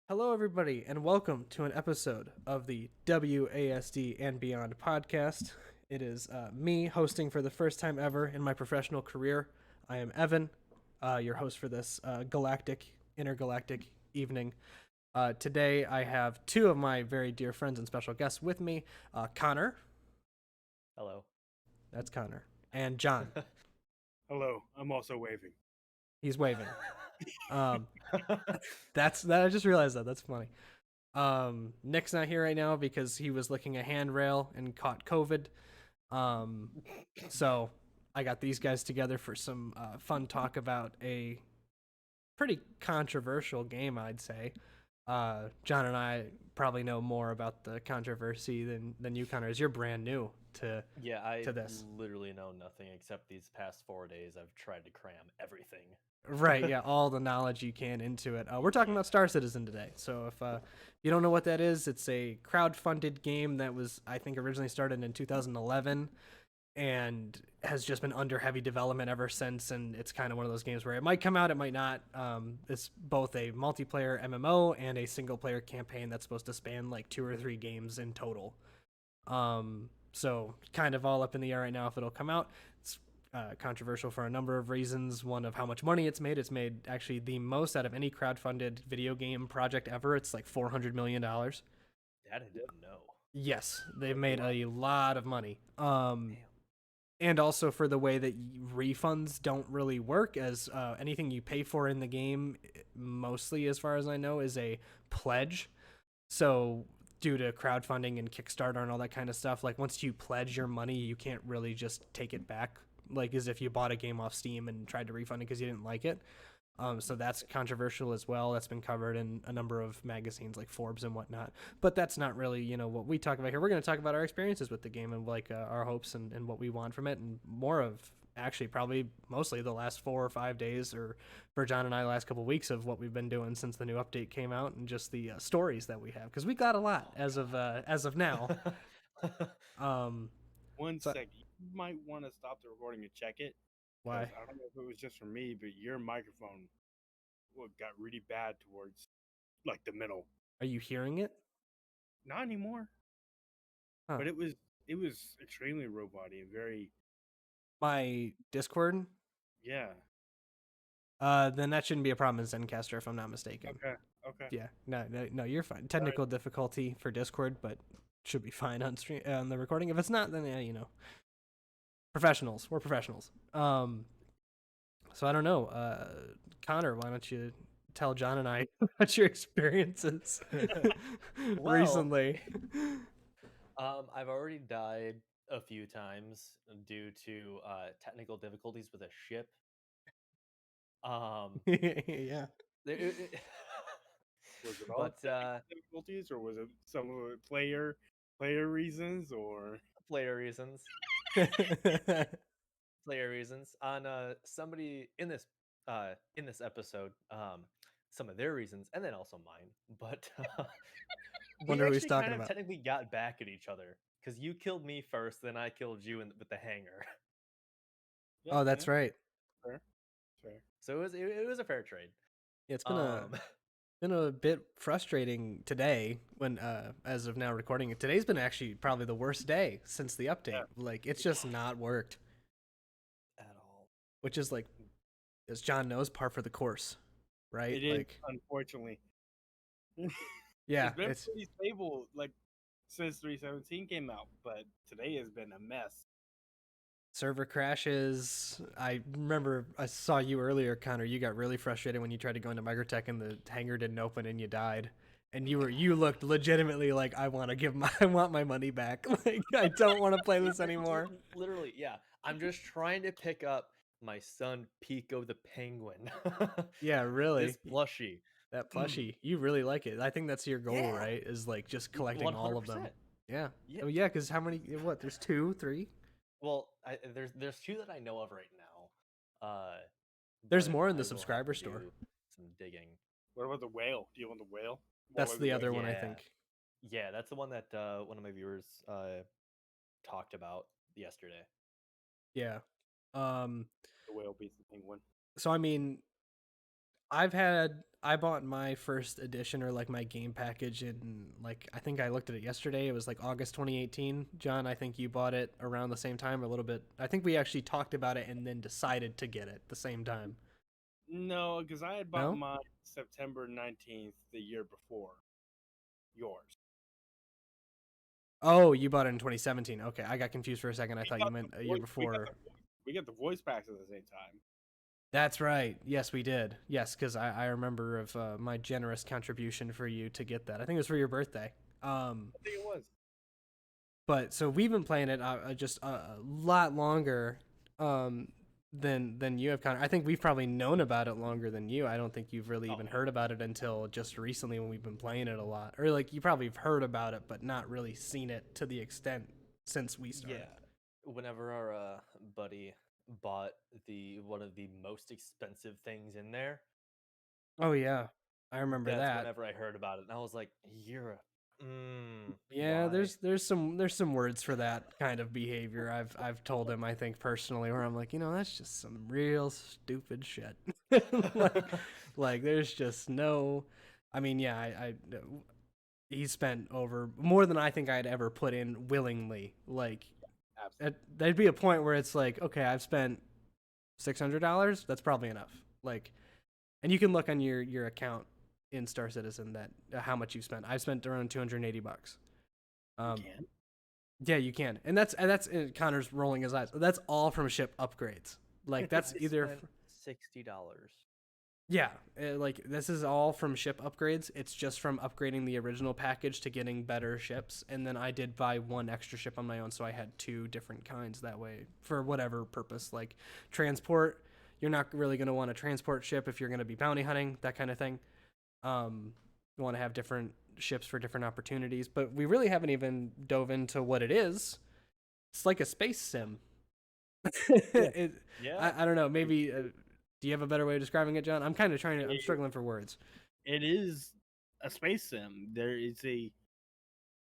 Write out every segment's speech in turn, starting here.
Hello, everybody, and welcome to an episode of the WASD and Beyond podcast. It is me hosting for the first time ever in my professional career. I am Evan, your host for this intergalactic evening. Today, I have two of my very dear friends and special guests with me. Connor, Hello. that's Connor, and John. Hello, I'm also waving. He's waving. That's that. I just realized that. That's funny. Nick's not here right now because he was licking a handrail and caught COVID. Um, so I got these guys together for some fun talk about a pretty controversial game, I'd say. John and I probably know more about the controversy than you, Connor, as you're brand new Yeah, I to this. literally know nothing except these past 4 days I've tried to cram everything. Right, yeah, all the knowledge you can into it. We're talking about Starcitizen today. So if you don't know what that is, it's a crowd-funded game that was, I think, originally started in 2011 and has just been under heavy development ever since. And it's kind of one of those games where it might come out, it might not. It's both a multiplayer MMO and a single-player campaign that's supposed to span like 2 or 3 games in total. So kind of all up in the air right now if it'll come out. It's controversial for a number of reasons. One of how much money it's made. It's made actually the most out of any crowd-funded video game project ever. It's like $400 million. That I didn't know. Yes, they've made a lot of money. And also for the way that refunds don't really work, as anything you pay for in the game, mostly as far as I know, is a pledge. So due to crowdfunding and Kickstarter and all that kind of stuff, like once you pledge your money, you can't really just take it back, like as if you bought a game off Steam and tried to refund it because you didn't like it. So that's controversial as well. That's been covered in a number of magazines like Forbes and whatnot. But that's not really, what we talk about here. We're going to talk about our experiences with the game and like our hopes and what we want from it, and more of actually probably mostly the last 4 or 5 days, or for John and I, the last couple of weeks of what we've been doing since the new update came out, and just the stories that we have, because we got a lot as of now. Um, One so sec, you might want to stop the recording and check it, because why I don't know if it was just for me, but your microphone got really bad towards like the middle. are you hearing it? Not anymore, Huh. but it was extremely robot-y and very My Discord. yeah. Then that shouldn't be a problem in Zencaster if I'm not mistaken. Okay, okay. Yeah, no, you're fine. Technical difficulty for Discord, but should be fine on stream on the recording. If it's not, then yeah, professionals. We're professionals. So I don't know, Connor, why don't you tell John and I about your experiences Well, recently? I've already died a few times due to technical difficulties with a ship. Yeah. Was it all But technical difficulties, or was it some of it player reasons, or player reasons. Player reasons on somebody in this episode, some of their reasons and then also mine, but we Wonder who he's actually talking kind of about. technically got back at each other because you killed me first, then I killed you with the hanger. yeah, Oh, that's yeah, right. fair, fair. So it was a fair trade. Yeah, it's um been a bit frustrating today when as of now recording it. Today's been actually probably the worst day since the update. Yeah. Like it's just not worked, at all. which is like, as John knows, par for the course, right? It is, Like unfortunately. yeah, It's been it's pretty stable, like since 317 came out, but today has been a mess. server crashes. I remember I saw you earlier, Connor. You got really frustrated when you tried to go into Microtech and the hangar didn't open and you died. And you looked legitimately like, I want my money back. Like I don't want to play this anymore. Literally, yeah. I'm just trying to pick up my son Pico the penguin. Yeah, really. This plushie. That Mm. plushie, you really like it. I think that's your goal, Yeah, right? Is like just collecting all of them. 100%. Yeah. Yeah. Oh yeah, because how many? What? There's two, three. Well, there's two that I know of right now. There's But more in I the will have subscriber to store. do some digging. What about the whale? Do you want the whale? That's What the was other one, I Yeah. think. Yeah, that's the one that one of my viewers talked about yesterday. Yeah. Um. the whale beats the penguin? So I mean, I've had I bought my first edition or like my game package in like I think I looked at it yesterday. It was like August 2018. John, I think you bought it around the same time or a little bit. I think we actually talked about it and then decided to get it the same time. No, because I had bought No? mine September 19th the year before yours. Oh, you bought it in 2017. Okay, I got confused for a second. I We thought you got meant the a year voice, before. we got the voice packs at the same time. That's right. Yes, we did. Yes, because I remember of my generous contribution for you to get that. I think it was for your birthday. I think it was. But so we've been playing it just a lot longer than you have. Kind of, I think we've probably known about it longer than you. I don't think you've really even heard about it until just recently when we've been playing it a lot. Or like you probably have heard about it, but not really seen it to the extent since we started. Yeah. Whenever our buddy bought one of the most expensive things in there, Oh yeah, I remember that's that. whenever I heard about it, and I was like, "You're a Yeah, why?" there's some words for that kind of behavior. I've told him I think personally where I'm like, that's just some real stupid shit. like, like there's just no. I mean, yeah, he spent over more than I think I'd ever put in willingly. Like, there'd be a point where it's like, okay, I've spent $600. That's probably enough. Like, and you can look on your account in Starcitizen that how much you've spent. I've spent around $280. Yeah, you can, and that's Connor's rolling his eyes. That's all from ship upgrades. Like that's I either spent $60. yeah, like this is all from ship upgrades. It's just from upgrading the original package to getting better ships, and then I did buy one extra ship on my own, so I had two different kinds that way for whatever purpose, like transport. You're not really going to want a transport ship if you're going to be bounty hunting, that kind of thing. You want to have different ships for different opportunities, but we really haven't even dove into what it is. It's like a space sim. Yeah. I don't know. Maybe do you have a better way of describing it, John? I'm kind of trying to. I'm struggling for words. It is a space sim.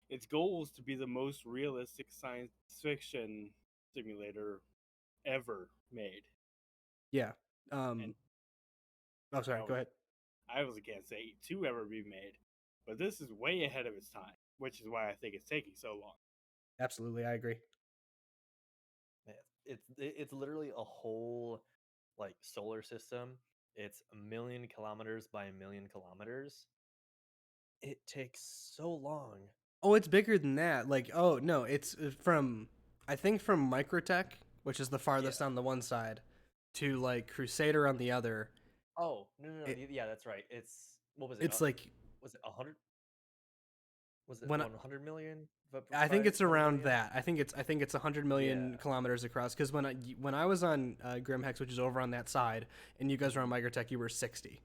Its goal is to be the most realistic science fiction simulator ever made. Yeah. And Oh, sorry. Go ahead. I obviously can't say to ever be made, but this is way ahead of its time, which is why I think it's taking so long. Absolutely, I agree. It's literally a whole like solar system. It's 1,000,000 kilometers by 1,000,000 kilometers. It takes so long. Oh, it's bigger than that. Like, oh no, it's from I think from Microtech, which is the farthest on the one side, to like Crusader on the other. Oh no. Yeah, that's right. What was it? It's like Was it 100? Was it when 100 million? I think it's 1 around million? that. I think it's 100 million kilometers across. Because when I was on Grimhex, which is over on that side, and you guys were on Microtech, you were 60.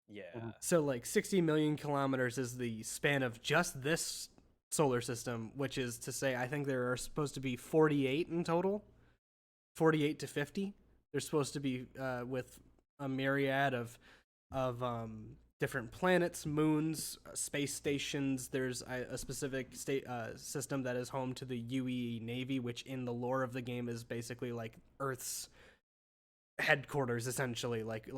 Yeah. So like 60 million kilometers is the span of just this solar system, which is to say, I think there are supposed to be 48 in total, 48 to 50. They're supposed to be with a myriad of different planets, moons, space stations. There's a specific system that is home to the UE Navy, which in the lore of the game is basically like Earth's headquarters, essentially. Like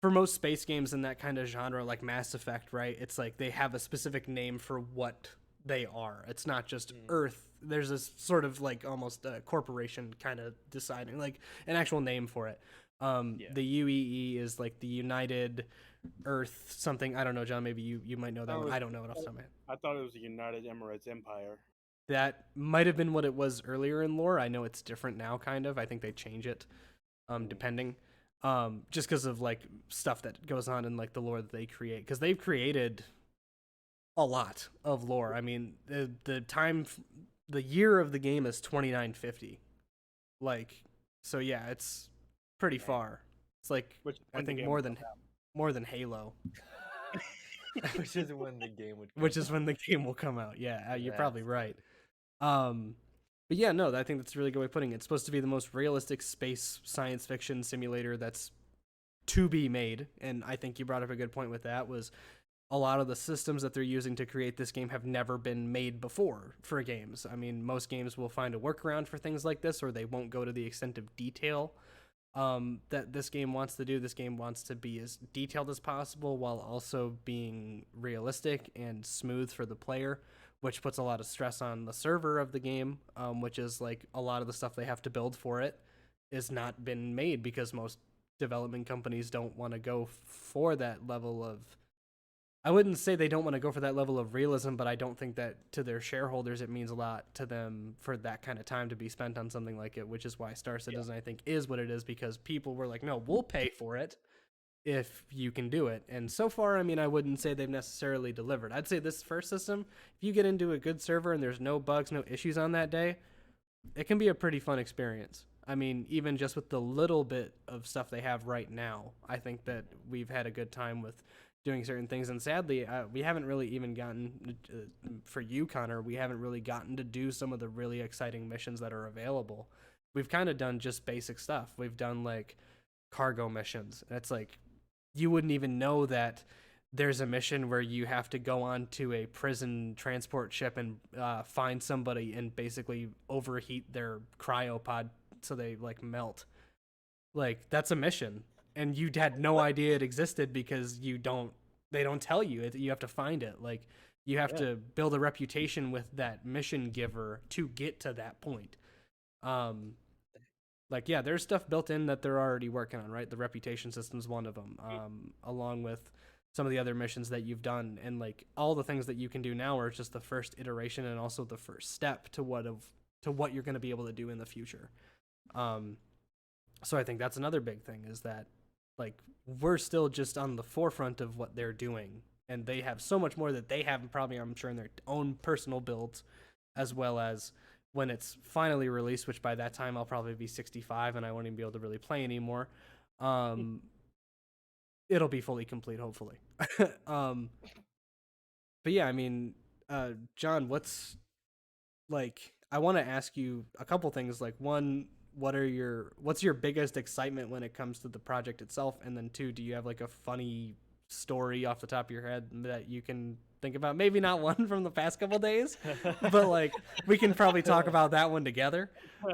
for most space games in that kind of genre, like Mass Effect, right? It's like they have a specific name for what they are. It's not just Earth. There's this sort of like almost a corporation kind of deciding like an actual name for it. The UEE is like the United Earth something. I don't know, John. Maybe you might know that one. I don't know it off the top of my head. I thought it was the United Emirates Empire. That might have been what it was earlier in lore. I know it's different now, kind of. I think they change it, depending. Just because of like stuff that goes on in like the lore that they create, because they've created a lot of lore. I mean, the year of the game is 2950. Like, so yeah, it's pretty far. It's like I think more than Halo. Which is when the game would. Which is when the game will come out. Yeah, you're probably right. But yeah, no, I think that's a really good way of putting it. It's supposed to be the most realistic space science fiction simulator that's to be made, and I think you brought up a good point with that. Was a lot of the systems that they're using to create this game have never been made before for games. I mean, most games will find a workaround for things like this, or they won't go to the extent of detail. that this game wants to do. This game wants to be as detailed as possible while also being realistic and smooth for the player, which puts a lot of stress on the server of the game, which is like a lot of the stuff they have to build for it is not been made because most development companies don't want to go for that level of, I wouldn't say they don't want to go for that level of realism, but I don't think that to their shareholders it means a lot to them for that kind of time to be spent on something like it, which is why Star Citizen I think is what it is, because people were like, no, we'll pay for it if you can do it. And so far, I mean, I wouldn't say they've necessarily delivered. I'd say this first system, if you get into a good server and there's no bugs, no issues on that day, it can be a pretty fun experience. I mean, even just with the little bit of stuff they have right now, I think that we've had a good time with doing certain things. And sadly, we haven't really even gotten, for you, Connor, we haven't really gotten to do some of the really exciting missions that are available. We've kind of done just basic stuff. We've done like cargo missions. It's like, you wouldn't even know that there's a mission where you have to go on to a prison transport ship and find somebody and basically overheat their cryopod so they like melt. Like, that's a mission, and you had no idea it existed because they don't tell you. You have to find it. Like, you have to build a reputation with that mission giver to get to that point. Like, yeah, there's stuff built in that they're already working on, right? The reputation system's one of them, along with some of the other missions that you've done. And like all the things that you can do now are just the first iteration and also the first step to what you're going to be able to do in the future. So I think that's another big thing, is that like we're still just on the forefront of what they're doing, and they have so much more that they have probably, I'm sure, in their own personal builds, as well as when it's finally released, which by that time I'll probably be 65 and I won't even be able to really play anymore. It'll be fully complete, hopefully. But yeah, I mean, John, what's like, I want to ask you a couple things. Like, one, what's your biggest excitement when it comes to the project itself? And then two, do you have like a funny story off the top of your head that you can think about? Maybe not one from the past couple days, but like we can probably talk about that one together.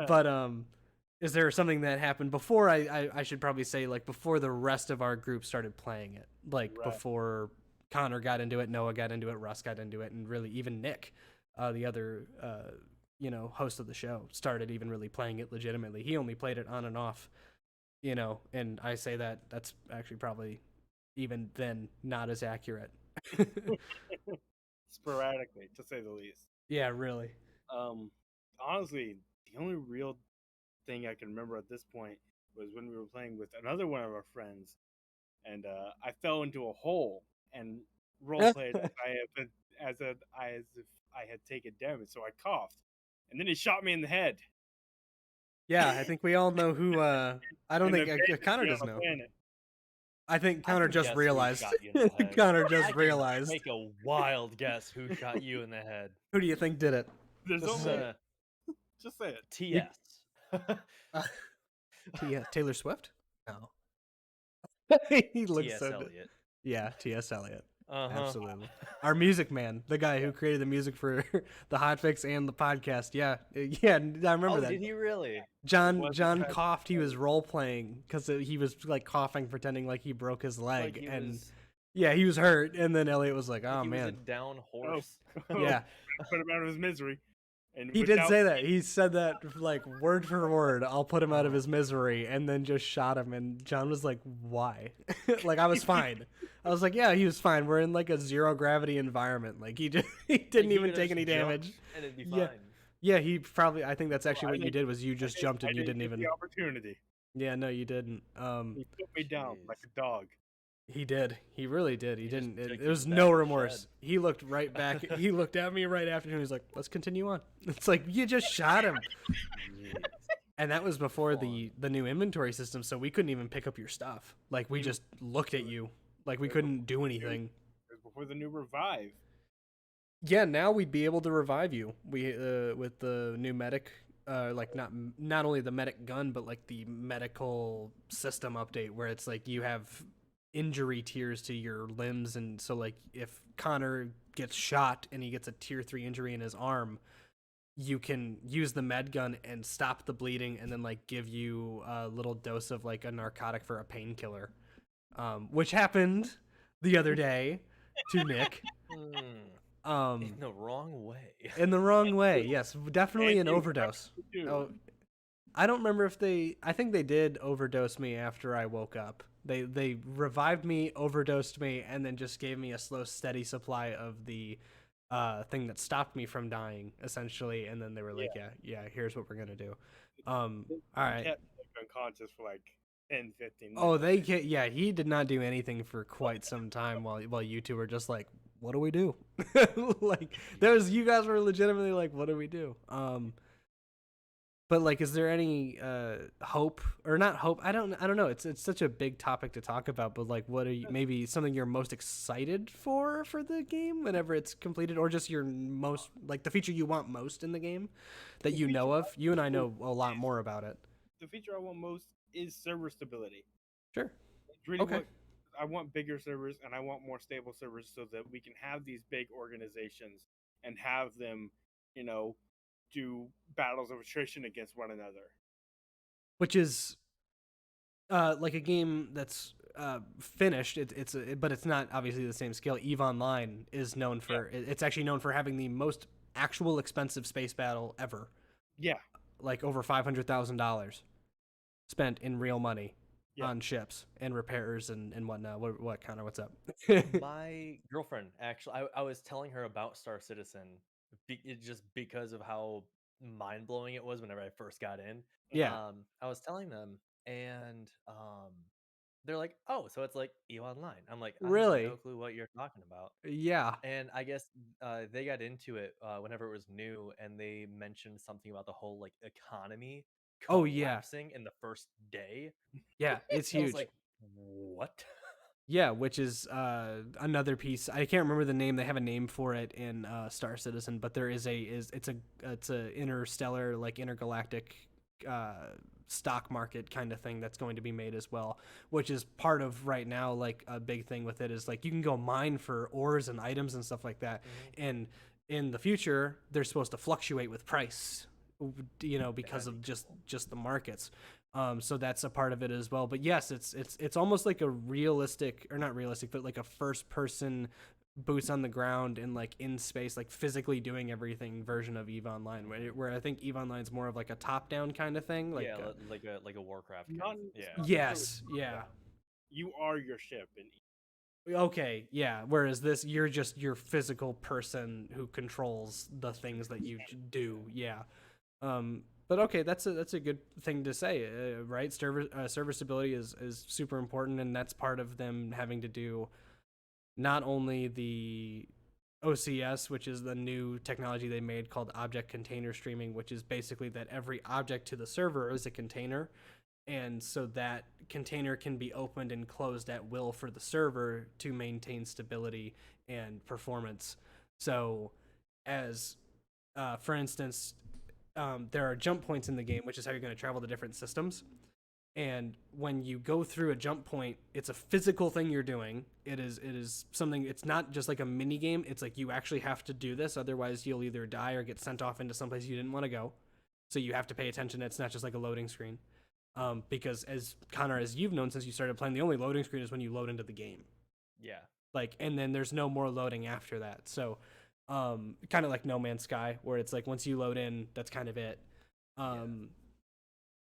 But is there something that happened before, I should probably say, like before the rest of our group started playing it, like before Connor got into it, Noah got into it, Russ got into it, and really even Nick, the other host of the show, started even really playing it legitimately. He only played it on and off, and I say that's actually probably even then not as accurate. Sporadically, to say the least. Yeah, really. Honestly, the only real thing I can remember at this point was when we were playing with another one of our friends, and I fell into a hole and roleplayed as if I had taken damage, so I coughed, and then he shot me in the head. Yeah, I think we all know who. I don't think Connor does know. I think Connor just realized. Connor just realized. Make a wild guess who shot you in the head. Who do you think did it? There's only. Just say it. TS. Taylor Swift? No. He looks T.S. so Eliot. Yeah, T.S. Eliot. Absolutely. Our music man, the guy who created the music for the Hotfix and the podcast. Yeah, I remember that. Did he really? John coughed. He was role playing because he was like coughing, pretending like he broke his leg, yeah, he was hurt. And then Elliot was like, "Oh, man, he was a down horse." Yeah, put him out of his misery. And he did say that. He said that like word for word. I'll put him out of his misery, and then just shot him. And John was like, "Why?" Like, I was fine. I was like, "Yeah, he was fine. We're in like a zero gravity environment. Like he didn't even take any damage, and it'd be fine." Yeah. He probably. I think that's actually what you did. Was you just jumped and you didn't even the opportunity. Yeah, no, you didn't. He put me down like a dog. He did. He really did. He didn't. There was no remorse. He looked right back. He looked at me right after, and he was like, "Let's continue on." It's like, you just shot him. And that was before the new inventory system, so we couldn't even pick up your stuff. Like, we just looked at you. Like, we couldn't do anything. It was before the new revive. Yeah, now we'd be able to revive you. We with the new medic, like not only the medic gun, but like the medical system update, where it's like you have injury tiers to your limbs, and so like if Connor gets shot and he gets a tier 3 injury in his arm, you can use the med gun and stop the bleeding, and then like give you a little dose of like a narcotic for a painkiller, which happened the other day to Nick. In the wrong way. In the wrong way. Yes, definitely an And you, overdose. too. Oh, I don't remember if they. I think they did overdose me after I woke up. They revived me, overdosed me, and then just gave me a slow, steady supply of the thing that stopped me from dying, essentially. And then they were like, yeah, here's what we're gonna do. All right. Kept like, unconscious for like 10, 15 Oh, minutes. yeah, he did not do anything for quite some time while you two were just like, what do we do? Like, you guys were legitimately like, what do we do? But like, is there any hope or not hope? I don't know. It's such a big topic to talk about. But like, what are you, maybe something you're most excited for the game whenever it's completed, or just your most like the feature you want most in the game that The you feature know of? I You and I want know a lot most more about it. The feature I want most is server stability. Sure. It's really Okay. what I want: bigger servers, and I want more stable servers so that we can have these big organizations and have them, you know, do battles of attrition against one another. Which is like a game that's finished. But it's not obviously the same scale. Eve Online is known for it's actually known for having the most actual expensive space battle ever. Yeah, Like over $500,000 spent in real money yeah. on ships and repairs and whatnot. What Connor? What's up? My girlfriend actually, I was telling her about Star Citizen, just because of how mind blowing it was whenever I first got in. Yeah, I was telling them, and they're like, "Oh, so it's like EVE Online." I'm like, "I have no really. clue what you're talking about." Yeah. And I guess they got into it whenever it was new, and they mentioned something about the whole like economy Oh yeah. collapsing in the first day. Yeah. It's I was huge. like, "What?" Yeah, which is another piece. I can't remember the name. They have a name for it in Star Citizen, but there is it's a interstellar like intergalactic uh, stock market kind of thing that's going to be made as well, which is part of right now. Like a big thing with it is like you can go mine for ores and items and stuff like that, and in the future they're supposed to fluctuate with price, because That'd of be cool. just the markets. So that's a part of it as well. But yes, it's almost like a realistic, or not realistic, but like a first person boots on the ground and like in space, like physically doing everything version of Eve Online, where I think Eve Online is more of like a top down kind of thing. Like, Yeah, like a Warcraft kind Not of. it's Yeah. not necessarily yes, yeah. down. You are your ship, and Okay, yeah. Whereas this, you're just your physical person who controls the things that you do. Yeah. But okay, that's a good thing to say, right? Server stability is super important, and that's part of them having to do not only the OCS, which is the new technology they made called object container streaming, which is basically that every object to the server is a container, and so that container can be opened and closed at will for the server to maintain stability and performance. So, as for instance, there are jump points in the game, which is how you're going to travel to different systems. And when you go through a jump point, it's a physical thing you're doing. It is something. It's not just like a mini game. It's like you actually have to do this, otherwise you'll either die or get sent off into someplace you didn't want to go. So you have to pay attention. It's not just like a loading screen. Because as Connor, as you've known since you started playing, the only loading screen is when you load into the game. Yeah. Like, and then there's no more loading after that. So, kind of like No Man's Sky, where it's like once you load in, that's kind of it. Um,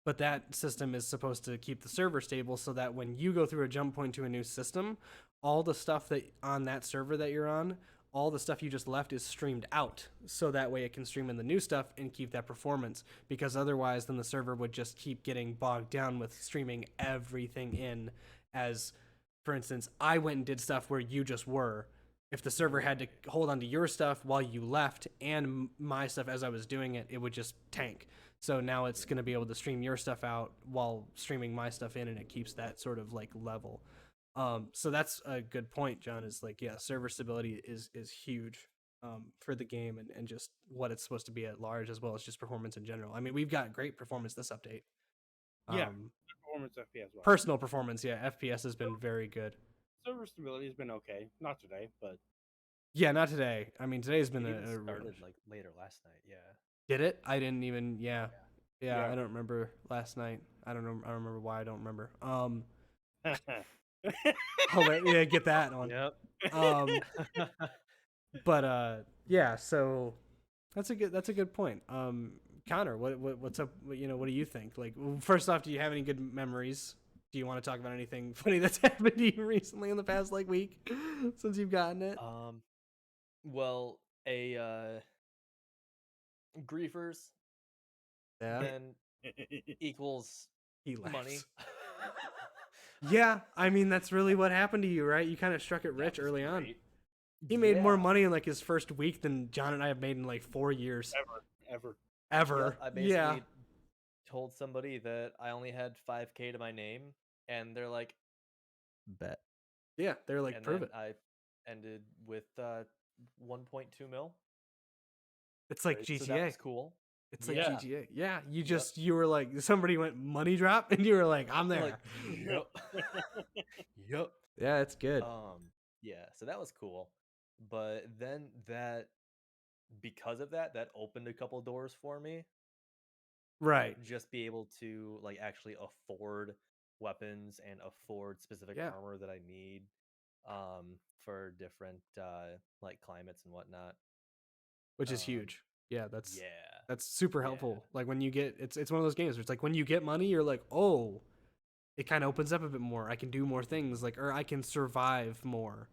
but that system is supposed to keep the server stable so that when you go through a jump point to a new system, all the stuff that on that server that you're on, all the stuff you just left is streamed out, so that way it can stream in the new stuff and keep that performance, because otherwise then the server would just keep getting bogged down with streaming everything in. As for instance, I went and did stuff where you just were. If the server had to hold on to your stuff while you left and my stuff as I was doing it, it would just tank. So now it's going to be able to stream your stuff out while streaming my stuff in, and it keeps that sort of like level. So that's a good point, John. Is like, yeah, server stability is huge for the game, and just what it's supposed to be at large, as well as just performance in general. I mean, we've got great performance this update. yeah, Um, performance FPS wise. Personal performance, yeah, FPS has been very good. Server stability has been okay. Not today, but Yeah, not today. I mean, today's been It even a started like later last night. Yeah. Did it? I didn't even. Yeah. Yeah. I don't remember last night. I don't know. I don't remember why I don't remember. Yeah, get that on. Yep. But yeah. So that's a good point. Connor, what's up? What do you think? Like, first off, do you have any good memories? Do you want to talk about anything funny that's happened to you recently in the past week since you've gotten it? Well, a griefers Yeah, then equals he laughs. money. Yeah, I mean that's really what happened to you, right? You kind of struck it That rich was early on. great. He made more Yeah. money in like his first week than John and I have made in like 4 years Ever. ever. Yep, I Yeah, basically told somebody that I only had 5K to my name, and they're like, bet. yeah. They're like, And prove then it. I ended with 1.2 mil. It's like So that was GTA. cool. It's like Yeah. GTA. Yeah, you were like somebody went money drop and you were like, I'm there. Like, yep. Yep. Yeah, it's good. Yeah, so that was cool. But then because of that opened a couple doors for me. Right. Just be able to like actually afford weapons and afford specific Yeah. armor that I need for different like climates and whatnot. Which is huge. Yeah, Yeah. that's super Yeah. helpful. Like when you get it's one of those games where it's like when you get money, you're like, oh, it kind of opens up a bit more. I can do more things, like, or I can survive more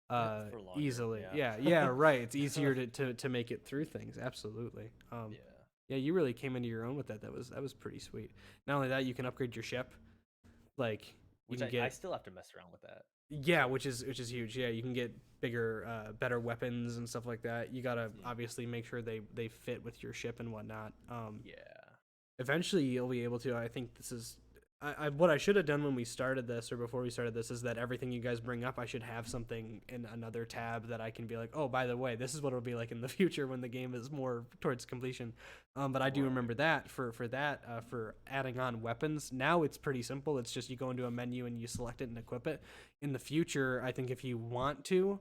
For longer, easily. yeah. Yeah, right. It's easier to make it through things. Absolutely. Yeah. Yeah, you really came into your own with that. That was pretty sweet. Not only that, you can upgrade your ship. Like you Which can I get still have to mess around with that. yeah, which is huge. Yeah, you can get bigger, better weapons and stuff like that. You gotta obviously make sure they fit with your ship and whatnot. Yeah. Eventually you'll be able to. I think this is what I should have done when we started this or before we started this is that everything you guys bring up, I should have something in another tab that I can be like, oh, by the way, this is what it'll be like in the future when the game is more towards completion. But I do remember that for adding on weapons. Now it's pretty simple. It's just you go into a menu and you select it and equip it. In the future, I think if you want to,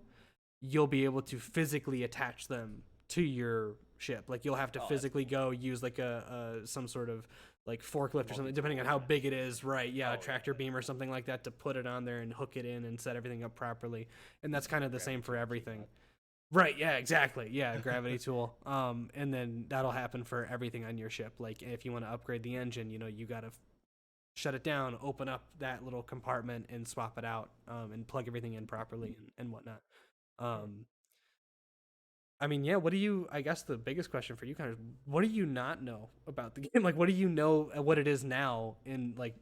you'll be able to physically attach them to your ship. Like you'll have to physically go use like a some sort of like forklift or something, depending on how big it is, right? Yeah, a tractor beam or something like that to put it on there and hook it in and set everything up properly. And that's kind of the same for everything. Right, yeah, exactly. Yeah, gravity tool. And then that'll happen for everything on your ship. Like if you want to upgrade the engine, you got to shut it down, open up that little compartment and swap it out, and plug everything in properly and whatnot. I mean, yeah, I guess the biggest question for you kind of, what do you not know about the game? Like, what do you know what it is now? And, like,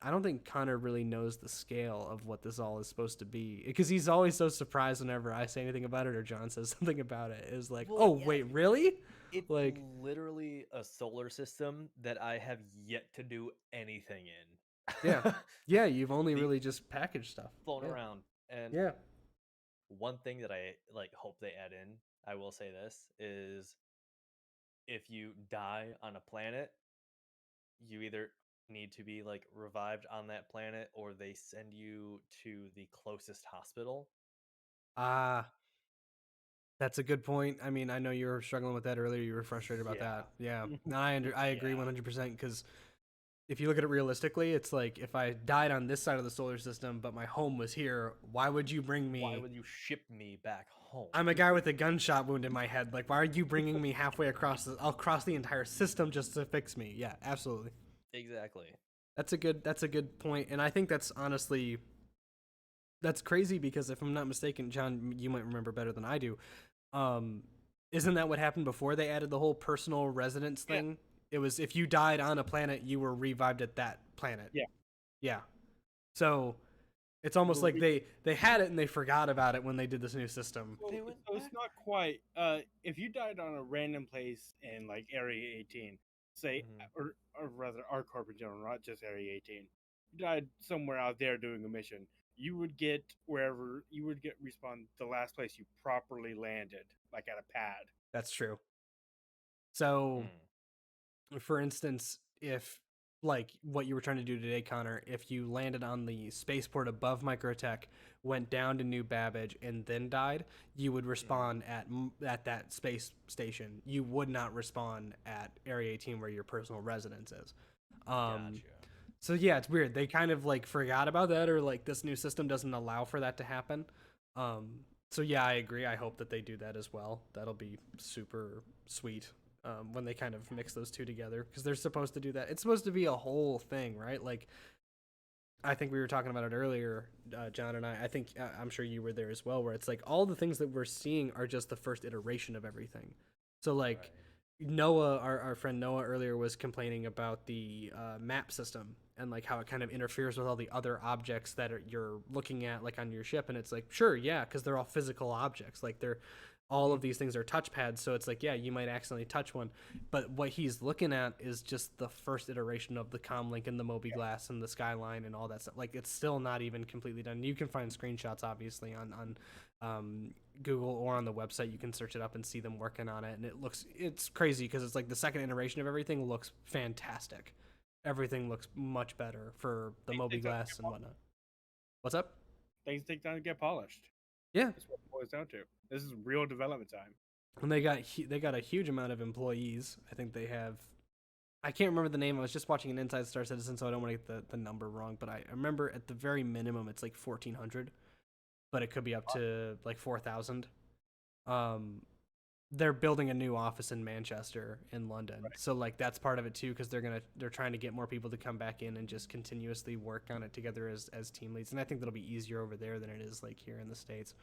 I don't think Connor really knows the scale of what this all is supposed to be. Because he's always so surprised whenever I say anything about it or John says something about it. Is like, Well, oh, yeah, wait, really? It's Like, literally a solar system that I have yet to do anything in. yeah. Yeah, you've only really just packaged stuff. Flown Yeah. around. And Yeah. one thing that I like hope they add in, I will say this, is if you die on a planet, you either need to be like revived on that planet or they send you to the closest hospital. Ah, that's a good point. I mean, I know you were struggling with that earlier. You were frustrated about that. Yeah. No, I agree 100% because if you look at it realistically, it's like if I died on this side of the solar system, but my home was here, why would you bring me? Why would you ship me back home? I'm a guy with a gunshot wound in my head. Like, why are you bringing me halfway across the entire system just to fix me? Yeah, absolutely. Exactly. That's a good point, and I think that's honestly that's crazy because if I'm not mistaken, John, you might remember better than I do. Isn't that what happened before they added the whole personal residence thing? It was if you died on a planet, you were revived at that planet. Yeah. Yeah. So it's almost like they had it and they forgot about it when they did this new system. Well, so it's not quite. If you died on a random place in like Area 18, say, or rather our corp in general, not just Area 18, you died somewhere out there doing a mission, you would get respawn the last place you properly landed, like at a pad. That's true. So, for instance, if like what you were trying to do today, Connor, if you landed on the spaceport above Microtech, went down to New Babbage, and then died, you would respawn at that space station. You would not respawn at Area 18 where your personal residence is. Gotcha. So yeah, it's weird. They kind of like forgot about that, or like this new system doesn't allow for that to happen. So yeah, I agree. I hope that they do that as well. That'll be super sweet when they kind of mix those two together, because they're supposed to do that. It's supposed to be a whole thing, right? Like I think we were talking about it earlier, John and I. I think I'm sure you were there as well, where it's like all the things that we're seeing are just the first iteration of everything. So like Noah, our friend Noah earlier was complaining about the map system and like how it kind of interferes with all the other objects that you're looking at like on your ship, and it's like sure, yeah, because they're all physical objects. Like they're all of these things are touchpads, so it's like yeah, you might accidentally touch one, but what he's looking at is just the first iteration of the comlink and the mobi-glass and the skyline and all that stuff. Like it's still not even completely done. You can find screenshots obviously on Google or on the website. You can search it up and see them working on it, and it's crazy because it's like the second iteration of everything looks fantastic. Everything looks much better for the mobi-glass and whatnot. What's up? Things take time to get polished. Yeah, That's what it boils down to. This is real development time. and they got a huge amount of employees. I think they have. I can't remember the name. I was just watching an Inside Starcitizen, so I don't want to get the number wrong. But I remember at the very minimum, it's like 1,400, but it could be up to like 4,000. They're building a new office in Manchester in London, so like that's part of it too, because they're trying to get more people to come back in and just continuously work on it together as team leads. And I think that'll be easier over there than it is like here in the States.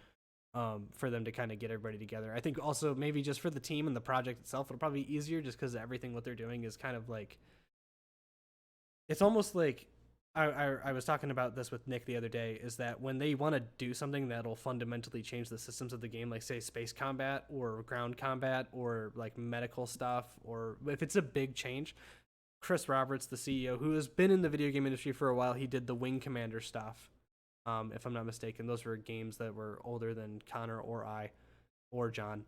For them to kind of get everybody together. I think also maybe just for the team and the project itself, it'll probably be easier just because everything what they're doing is kind of like, it's almost like I was talking about this with Nick the other day, is that when they want to do something that'll fundamentally change the systems of the game, like say space combat or ground combat or like medical stuff, or if it's a big change, Chris Roberts, the CEO, who has been in the video game industry for a while, he did the Wing Commander stuff. If I'm not mistaken, those were games that were older than Connor or I or John.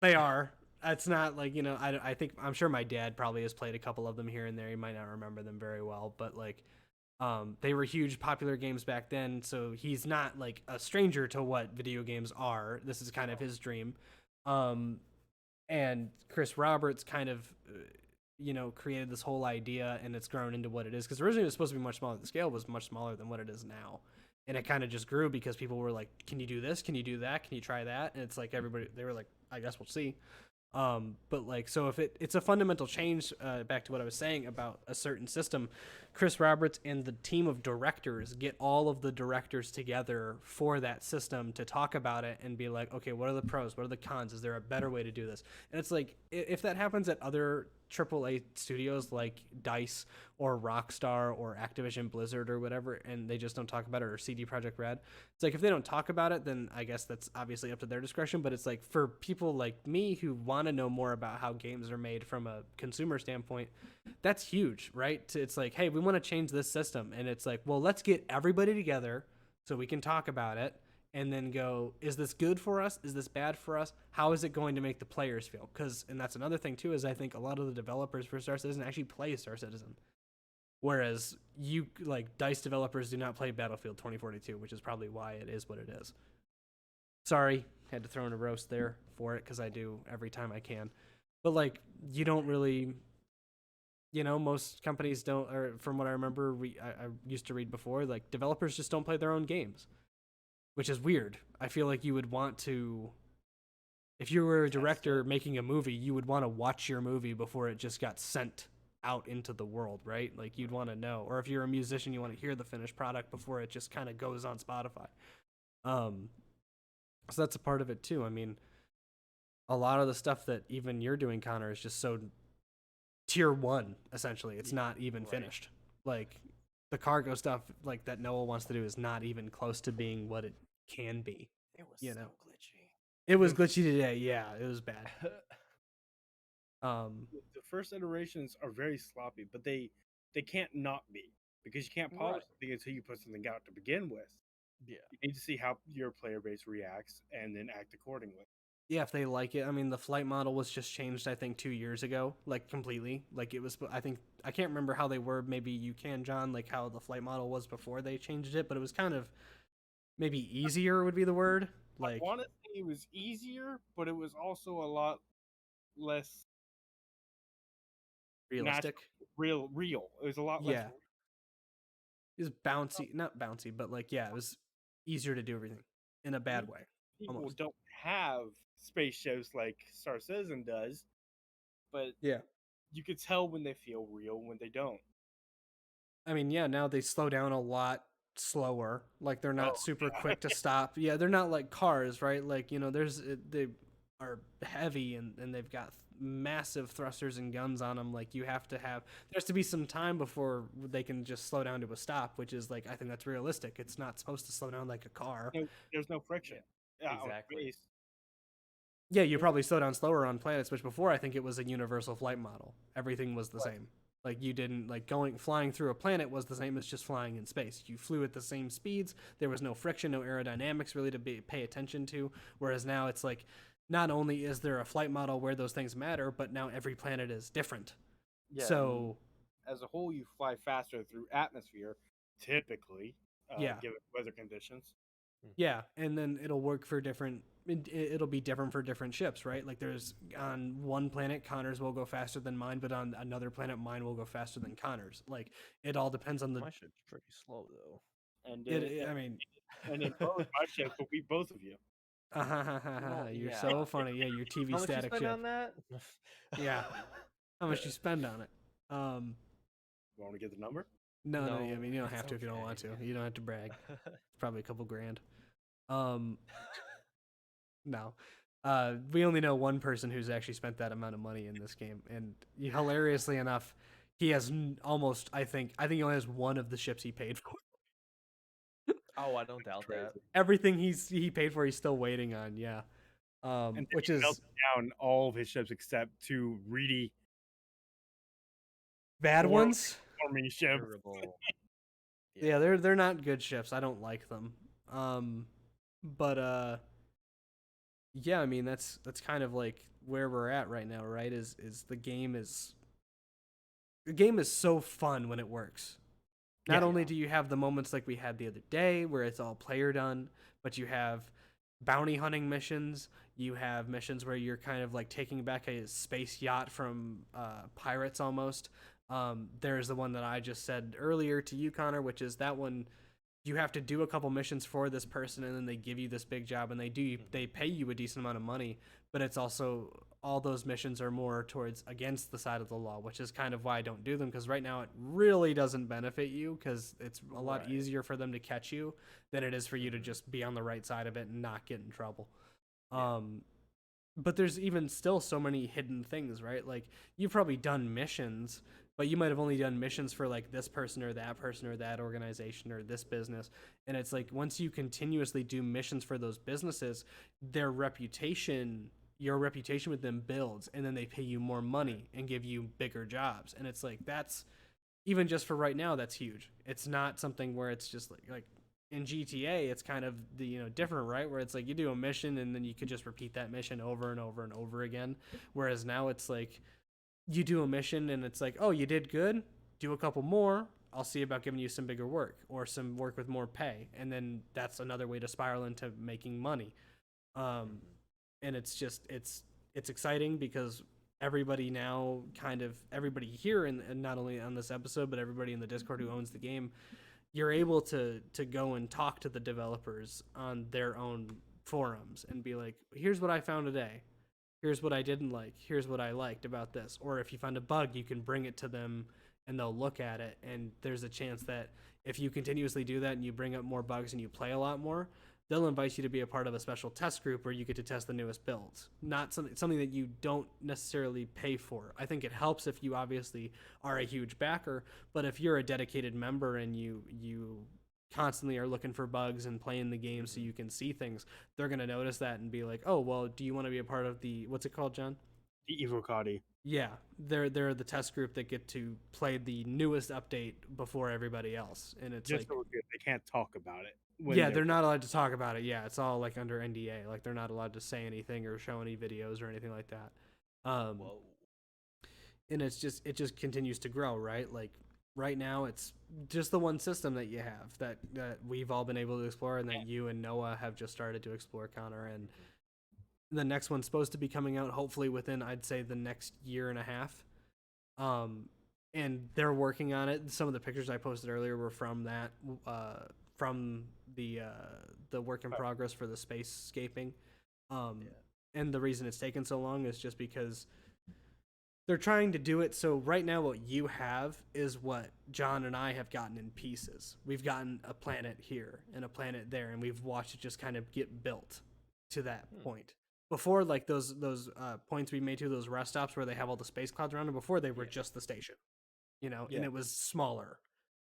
They are. It's not like, I think I'm sure my dad probably has played a couple of them here and there. He might not remember them very well, but like they were huge popular games back then, so he's not like a stranger to what video games are. This is kind of his dream. And Chris Roberts kind of created this whole idea, and it's grown into what it is, because originally it was supposed to be much smaller. The scale was much smaller than what it is now, and it kind of just grew because people were like, can you do this, can you do that, can you try that? And it's like everybody, they were like, I guess we'll see. But like, so if it's a fundamental change, back to what I was saying about a certain system, Chris Roberts and the team of directors get all of the directors together for that system to talk about it and be like, okay, what are the pros? What are the cons? Is there a better way to do this? And it's like, if that happens at other AAA studios like DICE or Rockstar or Activision Blizzard or whatever, and they just don't talk about it, or CD Projekt Red, it's like if they don't talk about it, then I guess that's obviously up to their discretion. But it's like for people like me who want to know more about how games are made from a consumer standpoint, that's huge, right? It's like, hey, we want to change this system, and it's like, well, let's get everybody together so we can talk about it, and then go, is this good for us? Is this bad for us? How is it going to make the players feel? And that's another thing too, is I think a lot of the developers for Star Citizen actually play Star Citizen. Whereas DICE developers do not play Battlefield 2042, which is probably why it is what it is. Sorry, had to throw in a roast there for it, because I do every time I can. But like, you don't really, most companies don't, or from what I remember, I used to read before, like developers just don't play their own games, which is weird. I feel like you would want to, if you were a director making a movie, you would want to watch your movie before it just got sent out into the world, right? Like you'd want to know. Or if you're a musician, you want to hear the finished product before it just kind of goes on Spotify. So that's a part of it too. I mean, a lot of the stuff that even you're doing, Connor, is just so tier 1, essentially. It's not even finished. Like the cargo stuff like that Noah wants to do is not even close to being what it can be. It was so glitchy. It was glitchy today. Yeah, it was bad. The first iterations are very sloppy, but they can't not be, because you can't polish something until you put something out to begin with. Yeah. You need to see how your player base reacts and then act accordingly. Yeah, if they like it. I mean, the flight model was just changed, I think, 2 years ago, like completely. Like it was, I think, I can't remember how they were. Maybe you can, John, like how the flight model was before they changed it, but it was kind of maybe easier would be the word. I Like want to say it was easier, but it was also a lot less natural, realistic. real. It was a lot less. Yeah, it was bouncy, not bouncy, but like yeah, it was easier to do everything in a bad way, People almost. don't have spaceships like Starcitizen does, but Yeah. you could tell when they feel real when they don't. I mean, yeah, now they slow down a lot slower. Like they're Oh, not super quick to stop. Yeah, they're not like cars, right? Like, they are heavy and they've got massive thrusters and guns on them. Like you have to have there has to be some time before they can just slow down to a stop, which is like I think that's realistic. It's not supposed to slow down like a car. there's no friction. Yeah, Yeah, on exactly. space. Yeah, you probably slow down slower on planets, which before I think it was a universal flight model. Everything was the same. Like you didn't like flying through a planet was the same as just flying in space. You flew at the same speeds. There was no friction, no aerodynamics really to pay attention to. Whereas now it's like not only is there a flight model where those things matter, but now every planet is different. Yeah, So as a whole, you fly faster through atmosphere, typically, yeah, given weather conditions. yeah, and then it'll work for different. It'll be different for different ships, right? Like there's on one planet, Connor's will go faster than mine, but on another planet, mine will go faster than Connor's. Like it all depends on the. My ship's pretty slow though. And I mean, and in both my ships will beat both of you. Well, you're yeah. so funny. Yeah, your TV How much you static spend ship. on that? Yeah, how much you spend on it? Um, You want to get the number? no, no. I No, mean, you don't it's have to if you don't want to. okay. You don't have to brag. It's probably a couple grand. Um, no. We only know one person who's actually spent that amount of money in this game, and hilariously enough, he has almost. I think he only has one of the ships he paid for. Oh, I don't doubt that. Crazy. Everything he paid for, he's still waiting on. Yeah, And then which he is melted down all of his ships except two really bad poor ones. performing ships. Terrible. Yeah, they're not good ships. I don't like them. But yeah, I mean that's kind of like where we're at right now, right? Is the game is so fun when it works. Not Yeah. only do you have the moments like we had the other day where it's all player done, but you have bounty hunting missions. You have missions where you're kind of like taking back a space yacht from pirates almost. There's the one that I just said earlier to you, Connor, which is that one you have to do a couple missions for this person and then they give you this big job and they pay you a decent amount of money, but it's also all those missions are more towards against the side of the law, which is kind of why I don't do them, because right now it really doesn't benefit you because it's a lot Right. easier for them to catch you than it is for you to just be on the right side of it and not get in trouble. Yeah. But there's even still so many hidden things, right? Like you've probably done missions, but you might have only done missions for like this person or that organization or this business. And it's like once you continuously do missions for those businesses, your reputation with them builds, and then they pay you more money and give you bigger jobs. And it's like that's even just for right now, that's huge. It's not something where it's just like in GTA, it's kind of the different, right? Where it's like you do a mission and then you could just repeat that mission over and over and over again. Whereas now it's like you do a mission and it's like, oh, you did good. Do a couple more. I'll see about giving you some bigger work or some work with more pay, and then that's another way to spiral into making money. Um, and it's just it's exciting because everybody now everybody here and not only on this episode but everybody in the Discord who owns the game, you're able to go and talk to the developers on their own forums and be like, here's what I found today, here's what I didn't like, here's what I liked about this. Or if you find a bug, you can bring it to them and they'll look at it, and there's a chance that if you continuously do that and you bring up more bugs and you play a lot more, they'll invite you to be a part of a special test group where you get to test the newest builds. Not something that you don't necessarily pay for. I think it helps if you obviously are a huge backer, but if you're a dedicated member and you constantly are looking for bugs and playing the game so you can see things, they're going to notice that and be like, oh, well, do you want to be a part of the, what's it called, John? The Evocati. Yeah, they're the test group that get to play the newest update before everybody else, and it's Just like, so we're clear, they can't talk about it when yeah, they're they're not allowed to talk about it. Yeah, it's all like under NDA. Like they're not allowed to say anything or show any videos or anything like that. Um, Whoa. and it just continues to grow, right? Like right now, it's just the one system that you have that we've all been able to explore, and that you and Noah have just started to explore, Connor. And the next one's supposed to be coming out hopefully within, I'd say, the next year and a half. Um, and they're working on it. Some of the pictures I posted earlier were from that, from the work in progress for the spacescaping. Um, Yeah. and the reason it's taken so long is just because they're trying to do it. So right now, what you have is what John and I have gotten in pieces. We've gotten a planet here and a planet there, and we've watched it just kind of get built to that point. Before, like those points we made to those rest stops where they have all the space clouds around them, before they were Yeah. just the station, you know, and Yeah. it was smaller.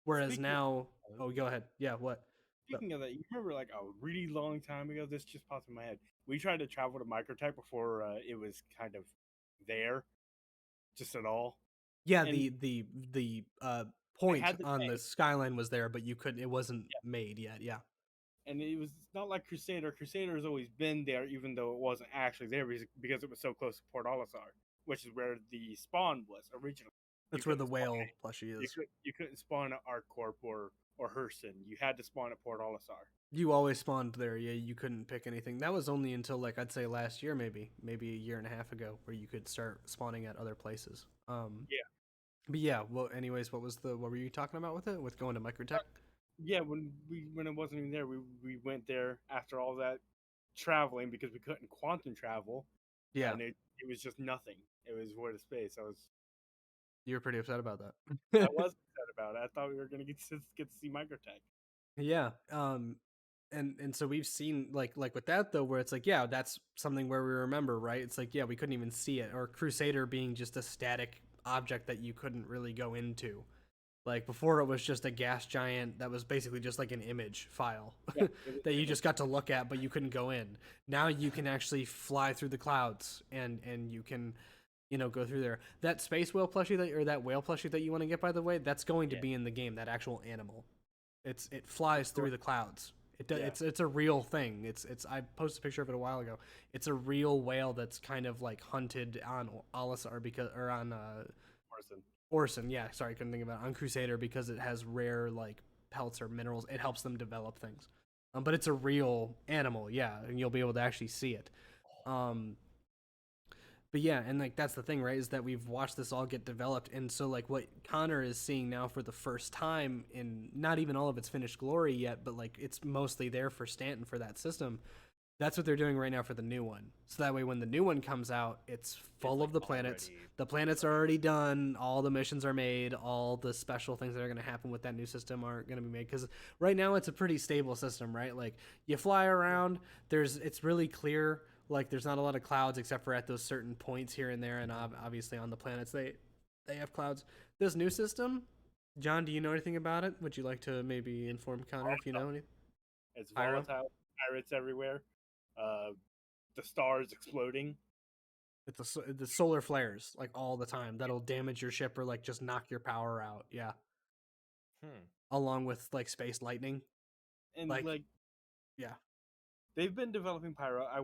Whereas Speaking now, of, oh, go ahead. Yeah, what? speaking of that, you remember like a really long time ago? This just popped in my head. We tried to travel to Microtech before it was kind of there, just at all. Yeah, And the I point had to on pay. the skyline was there, but you couldn't. It wasn't made yet. Yeah, And it was not like Crusader. Crusader has always been there, even though it wasn't actually there because it was so close to Port Olisar, which is where the spawn was originally. You that's where the couldn't spawn. whale plushie is. You couldn't spawn at ArcCorp or Herson. You had to spawn at Port Olisar. You always spawned there. Yeah, you couldn't pick anything. That was only until like I'd say last year, maybe a year and a half ago, where you could start spawning at other places. Yeah, But yeah. Well, anyways, what were you talking about with it? With going to Microtech? yeah. When it wasn't even there, we went there after all that traveling because we couldn't quantum travel, Yeah, and it was just nothing. It was void of space. you were pretty upset about I that. was upset about it. I thought we were gonna get to see Microtech. Yeah. And so we've seen like with that though, where it's like, yeah, that's something where we remember, right? It's like, yeah, we couldn't even see it, or Crusader being just a static object that you couldn't really go into. Like before, it was just a gas giant that was basically just like an image file Yeah, it was that an you image. just got to look at, but you couldn't go in. Now you can actually fly through the clouds, and you can, you know, go through there. That space whale plushie that, or that whale plushie that you want to get, by the way, that's going to Yeah. be in the game. That actual animal, it flies through the clouds. Yeah. It's a real thing. It's I posted a picture of it a while ago. It's a real whale that's kind of like hunted on Olisar because, or on Person. Orson, yeah, sorry, I couldn't think about it. On Crusader because it has rare like pelts or minerals. It helps them develop things. But it's a real animal, yeah, and you'll be able to actually see it. Um, but yeah, and like that's the thing, right? Is that we've watched this all get developed, and so like what Connor is seeing now for the first time in not even all of its finished glory yet, but like it's mostly there for Stanton for that system. That's what they're doing right now for the new one. So that way, when the new one comes out, it's full like of the planets. already The planets are already done. All the missions are made. All the special things that are going to happen with that new system aren't going to be made. Because right now, it's a pretty stable system, right? Like you fly around. It's really clear. Like there's not a lot of clouds except for at those certain points here and there, and obviously on the planets they have clouds. This new system, John, do you know anything about it? Would you like to maybe inform Connor if you know anything? It's Pyro? volatile. Pirates everywhere. Uh, the stars exploding. It's the solar flares like all the time. That'll damage your ship or like just knock your power out. Yeah, Hmm. along with like space lightning. And Like like yeah, they've been developing Pyro. I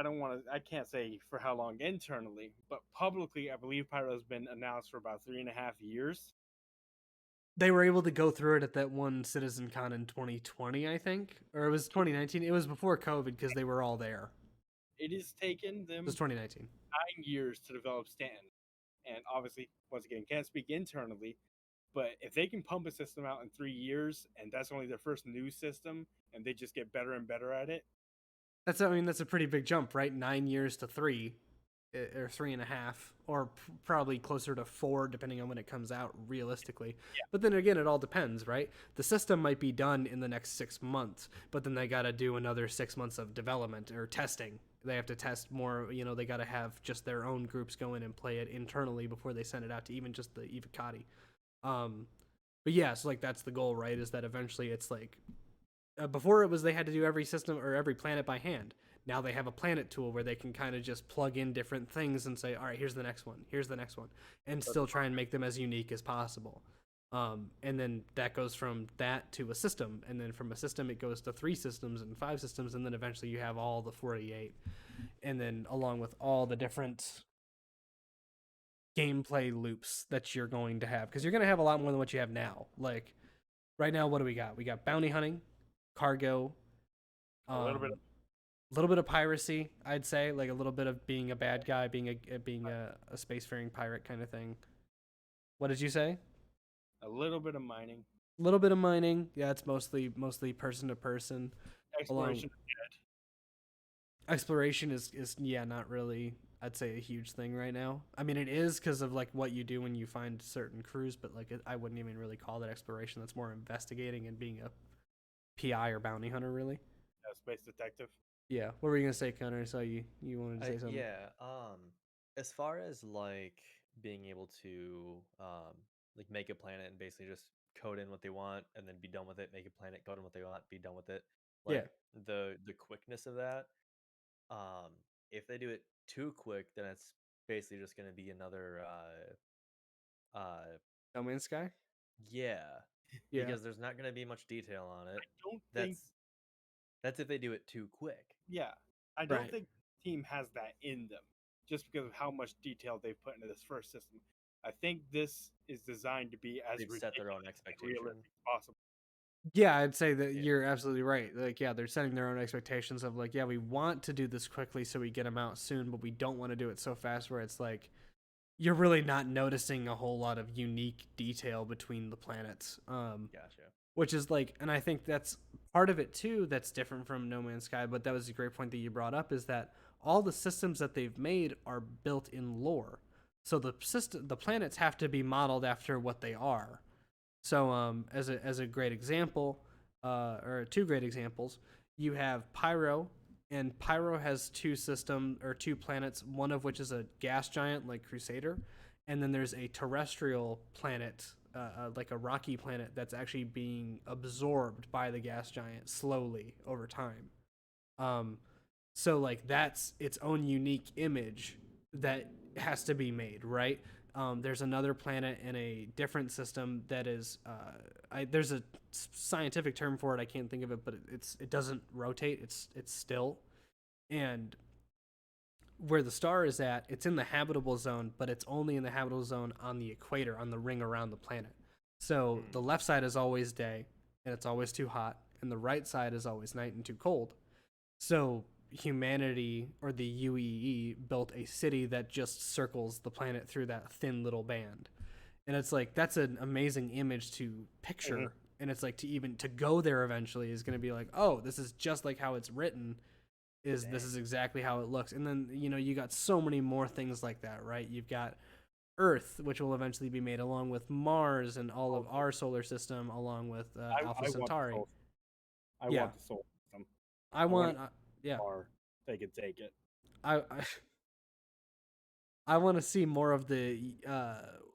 don't want to. I can't say for how long internally, but publicly, I believe Pyro has been announced for about 3.5 years. they were able to go through it at that one Citizen Con in 2020, I think, or it was 2019. It was before COVID because they were all there. It has taken It was them 2019. 9 years to develop Stanton, and obviously, once again, can't speak internally. But if they can pump a system out in 3 years, and that's only their first new system, and they just get better and better at it, I mean, that's a pretty big jump, right? 9 years to three, or 3.5, or probably closer to 4, depending on when it comes out, realistically. But then again, it all depends, right? The system might be done in the next 6 months, but then they got to do another 6 months of development or testing. They have to test more, you know, they got to have just their own groups go in and play it internally before they send it out to even just the Evocati. Um, but yeah, so like that's the goal, right? Is that eventually it's like before it was they had to do every system or every planet by hand. Now they have a planet tool where they can kind of just plug in different things and say, all right, here's the next one, here's the next one, and still try and make them as unique as possible. And then that goes from that to a system, and then from a system it goes to 3 systems and 5 systems, and then eventually you have all the 48, and then along with all the different gameplay loops that you're going to have, because you're going to have a lot more than what you have now. Like right now, what do we got? We got bounty hunting, cargo, A little bit. little bit of piracy, I'd say, like a little bit of being a bad guy, being a spacefaring pirate kind of thing. What did you say? A little bit of mining. A little bit of mining. Yeah, it's mostly person to person. Exploration. Exploration is yeah, not really, I'd say, a huge thing right now. I mean, it is because of like what you do when you find certain crews, but like I wouldn't even really call that exploration. That's more investigating and being a PI or bounty hunter, really. Space detective. Yeah. What were you gonna say, Connor? I saw you wanted to say something. Yeah. As far as like being able to like make a planet and basically just code in what they want and then be done with it, make a planet, code in what they want, be done with it. Yeah. Like the quickness of that. If they do it too quick, then it's basically just going to be another No Man's Sky. yeah, Yeah. because there's not going to be much detail on it. I don't think. That's if they do it too quick. Yeah, I don't Right. think the team has that in them, just because of how much detail they've put into this first system. I think this is designed to be as They've set their own ridiculous and expectation. realistic as possible. Yeah, I'd say that Yeah. you're absolutely right. Like, yeah, they're setting their own expectations of like, yeah, we want to do this quickly so we get them out soon, but we don't want to do it so fast where it's like you're really not noticing a whole lot of unique detail between the planets. Gotcha. Which is like, and I think that's part of it too. That's different from No Man's Sky, but that was a great point that you brought up. Is that all the systems that they've made are built in lore, so the planets have to be modeled after what they are. So, as a great example, or 2 great examples, you have Pyro, and Pyro has 2 planets, one of which is a gas giant like Crusader, and then there's a terrestrial planet, like a rocky planet that's actually being absorbed by the gas giant slowly over time. So like that's its own unique image that has to be made, right? There's another planet in a different system that is there's a scientific term for it. I can't think of it, but it doesn't rotate. It's still, and where the star is at, it's in the habitable zone, but it's only in the habitable zone on the equator, on the ring around the planet. So the left side is always day, and it's always too hot, and the right side is always night and too cold. So humanity, or the UEE, built a city that just circles the planet through that thin little band. And it's like that's an amazing image to picture. Mhm. And it's like to go there eventually is going to be like, oh, this is just like how it's written. This is exactly how it looks. And then you got so many more things like that, right? You've got Earth, which will eventually be made, along with Mars and all of our solar system, along with Alpha Centauri. I Yeah. want the solar system. I want yeah. Or they could take it. I I want to see more of the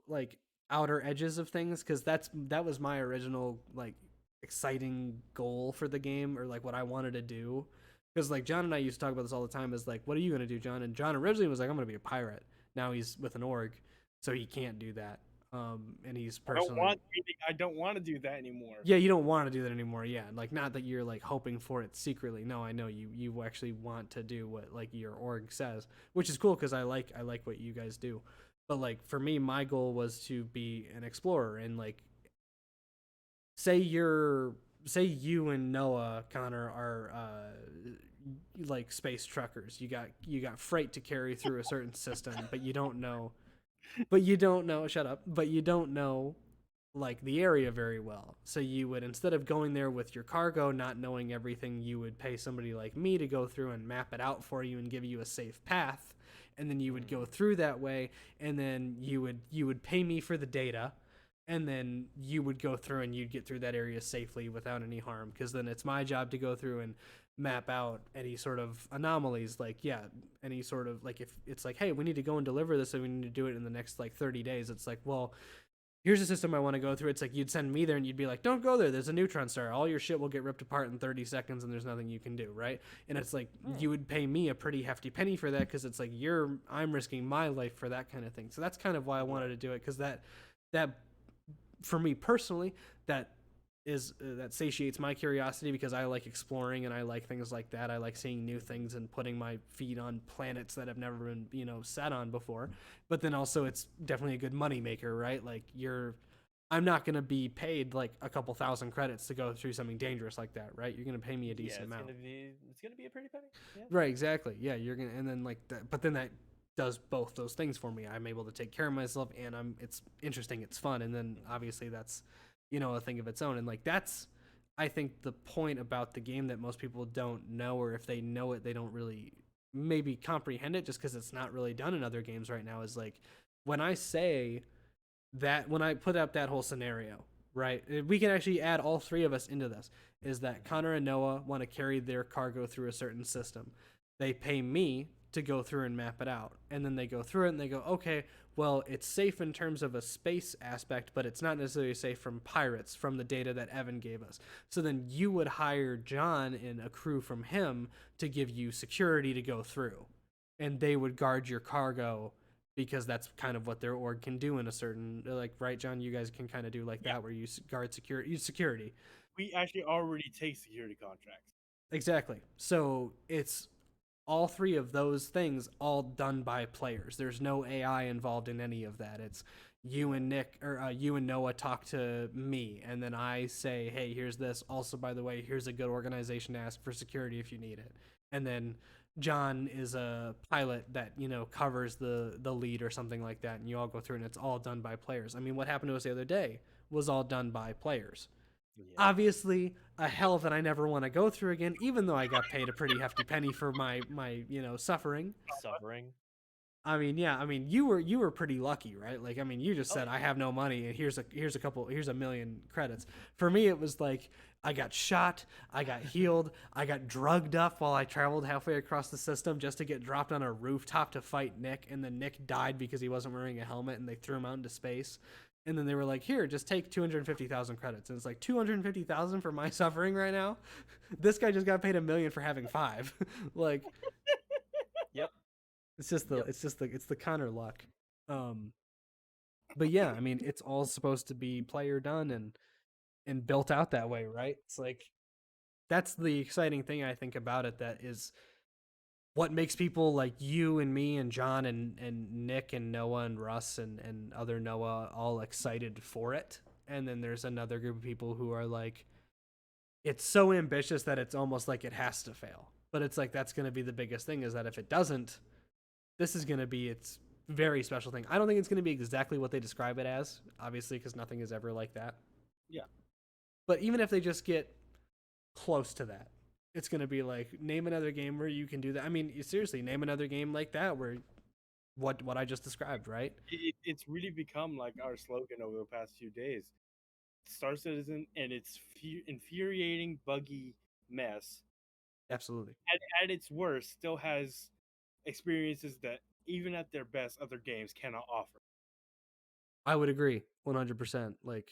like outer edges of things, because that was my original like exciting goal for the game, or like what I wanted to do. Because like John and I used to talk about this all the time. Is like, what are you gonna do, John? And John originally was like, I'm gonna be a pirate. Now he's with an org, so he can't do that. And he's personally. I don't want to do that anymore. Yeah, you don't want to do that anymore. Yeah, like not that you're like hoping for it secretly. No, I know you actually want to do what like your org says, which is cool because I like what you guys do. But like for me, my goal was to be an explorer, and like say you and Noah, Connor, are like space truckers. You got freight to carry through a certain system, but you don't know. Shut up. But you don't know like the area very well. So you would, instead of going there with your cargo, not knowing everything, you would pay somebody like me to go through and map it out for you and give you a safe path. And then you would go through that way, and then you would pay me for the data, and then you would go through and you'd get through that area safely without any harm, because then it's my job to go through and map out any sort of anomalies, like any sort of like, if it's like, hey, we need to go and deliver this and we need to do it in the next like 30 days, it's like, well, here's a system I want to go through. It's like you'd send me there and you'd be like, don't go there. There's a neutron star. All your shit will get ripped apart in 30 seconds and there's nothing you can do, right? And it's like you would pay me a pretty hefty penny for that because it's like I'm risking my life for that kind of thing. So that's kind of why I wanted to do it, because that for me personally, that satiates my curiosity, because I like exploring and I like things like that. I like seeing new things and putting my feet on planets that have never been, sat on before. But then also it's definitely a good money maker, right? Like I'm not going to be paid like a couple thousand credits to go through something dangerous like that, right? You're going to pay me a decent amount. It's gonna be a pretty penny. Yeah. Right, exactly. Yeah, you're going to, and then like that, but then that does both those things for me. I'm able to take care of myself and it's interesting, it's fun, and then obviously that's a thing of its own. And like that's, I think, the point about the game that most people don't know, or if they know it, they don't really maybe comprehend it just because it's not really done in other games right now, is like when I say that, when I put up that whole scenario, right, we can actually add all three of us into this, is that Connor and Noah want to carry their cargo through a certain system. They pay me to go through and map it out. And then they go through it and they go, okay, well, it's safe in terms of a space aspect, but it's not necessarily safe from pirates, from the data that Evan gave us. So then you would hire John and a crew from him to give you security to go through. And they would guard your cargo, because that's kind of what their org can do in a certain, like, right, John, you guys can kind of do like that, where you guard security. We actually already take security contracts. Exactly. So it's all three of those things all done by players. There's no AI involved in any of that. It's you and Nick, or you and Noah talk to me, and then I say, hey, here's this. Also, by the way, here's a good organization to ask for security if you need it. And then John is a pilot that covers the lead or something like that, and you all go through, and it's all done by players. I mean, what happened to us the other day was all done by players. Yeah. Obviously, a hell that I never want to go through again, even though I got paid a pretty hefty penny for my suffering. I mean, yeah, I mean, you were pretty lucky, right? Like, I mean, you just said, I have no money, and here's a million credits. For me, it was like, I got shot, I got healed, I got drugged up while I traveled halfway across the system just to get dropped on a rooftop to fight Nick, and then Nick died because he wasn't wearing a helmet, and they threw him out into space. And then they were like, here, just take 250,000 credits. And it's like, 250,000 for my suffering right now? This guy just got paid $1 million for having 5. Like, yep. It's the Connor luck. But yeah, I mean, it's all supposed to be player done and built out that way, right? It's like, that's the exciting thing I think about it, that is what makes people like you and me and John and Nick and Noah and Russ and other Noah all excited for it. And then there's another group of people who are like, it's so ambitious that it's almost like it has to fail. But it's like, that's going to be the biggest thing, is that if it doesn't, this is going to be its very special thing. I don't think it's going to be exactly what they describe it as, obviously, because nothing is ever like that. Yeah. But even if they just get close to that, it's going to be like, name another game where you can do that. I mean, seriously, name another game like that where what I just described, right? It's really become like our slogan over the past few days. Starcitizen and its infuriating, buggy mess. Absolutely. At its worst, still has experiences that, even at their best, other games cannot offer. I would agree 100%. Like,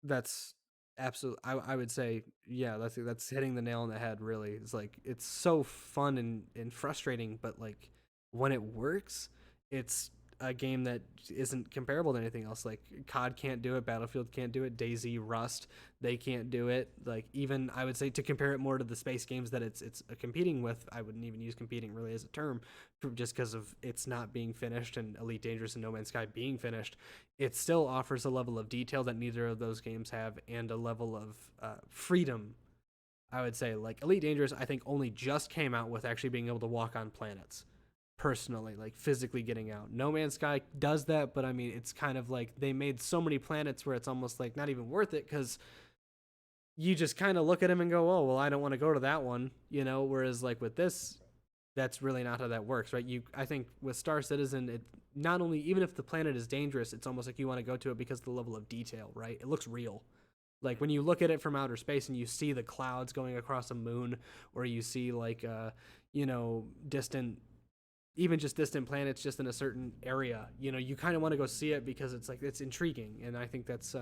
that's absolutely, I would say, yeah, that's hitting the nail on the head, really. It's like, it's so fun and frustrating, but like when it works, it's a game that isn't comparable to anything else. Like, COD can't do it, Battlefield can't do it, DayZ, Rust, they can't do it. Like, even I would say, to compare it more to the space games that it's competing with, I wouldn't even use competing really as a term, just because of it's not being finished, and Elite Dangerous and No Man's Sky being finished. It still offers a level of detail that neither of those games have, and a level of freedom, I would say. Like, Elite Dangerous, I think, only just came out with actually being able to walk on planets. Personally, like physically getting out. No Man's Sky does that, but I mean, it's kind of like they made so many planets where it's almost like not even worth it, because you just kind of look at them and go, oh, well, I don't want to go to that one, whereas like with this, that's really not how that works, right? I think with Starcitizen, it not only, even if the planet is dangerous, it's almost like you want to go to it because of the level of detail, right? It looks real. Like, when you look at it from outer space and you see the clouds going across a moon, or you see like distant even just distant planets just in a certain area, you know, you kind of want to go see it because it's like it's intriguing, and I think that's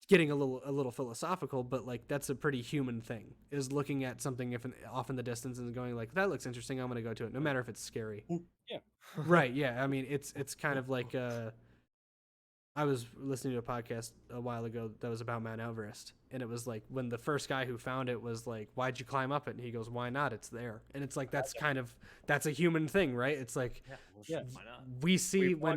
getting a little philosophical, but like that's a pretty human thing, is looking at something if off in the distance and going like, that looks interesting, I'm gonna go to it, no matter if it's scary. Yeah. Right, yeah. I mean, it's kind of like I was listening to a podcast a while ago that was about Mount Everest, and it was like when the first guy who found it was like, "Why'd you climb up it?" And he goes, "Why not? It's there." And it's like that's a human thing, right? It's like Yeah, well, Yeah. why not? we see We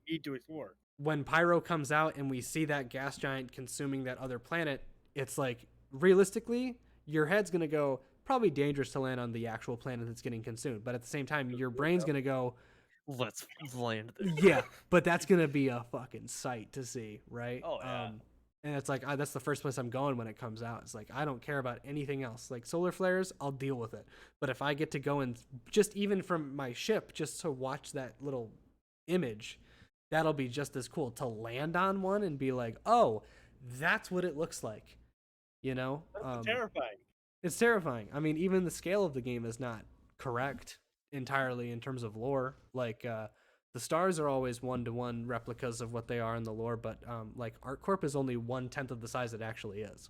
need to explore. when Pyro comes out and we see that gas giant consuming that other planet, it's like realistically, your head's gonna go, probably dangerous to land on the actual planet that's getting consumed, but at the same time, your brain's gonna go, Let's land there. yeah, but that's gonna be a fucking sight to see, right? Oh, yeah. And it's like that's the first place I'm going when it comes out. It's like I don't care about anything else. Like solar flares, I'll deal with it. But if I get to go and just even from my ship, just to watch that little image, that'll be just as cool to land on one and be like, oh, that's what it looks like. You know, That's terrifying. it's terrifying. I mean, even the scale of the game is not correct entirely in terms of lore. Like the stars are always 1-to-1 replicas of what they are in the lore, but like ArcCorp is only 1/10 of the size it actually is.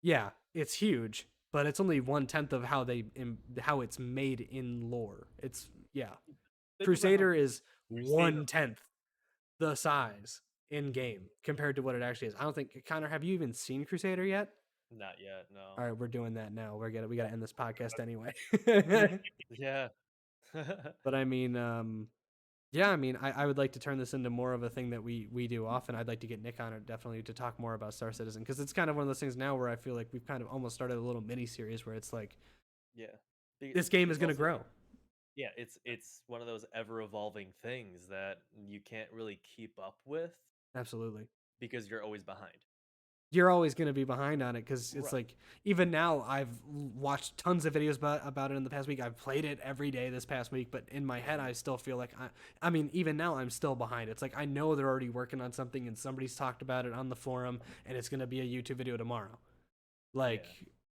Yeah, it's huge, but it's only 1/10 of how it's made in lore. It's yeah. Think Crusader is Crusader- 1/10 the size in game compared to what it actually is. I don't think Connor, have you even seen Crusader yet? Not yet, no. All right, we're doing that now. We got to end this podcast anyway. Yeah. But I mean, yeah, I mean, I would like to turn this into more of a thing that we do often. I'd like to get Nick on it definitely to talk more about Starcitizen, because it's kind of one of those things now where I feel like we've kind of almost started a little mini series where it's like Yeah. this game is It's going to also- grow. Yeah, it's one of those ever evolving things that you can't really keep up with Absolutely. because you're always behind. You're always going to be behind on it because it's Right. like, even now I've watched tons of videos about it in the past week. I've played it every day this past week, but in my head I still feel like I mean, even now I'm still behind. It's like I know they're already working on something and somebody's talked about it on the forum and it's going to be a YouTube video tomorrow. Like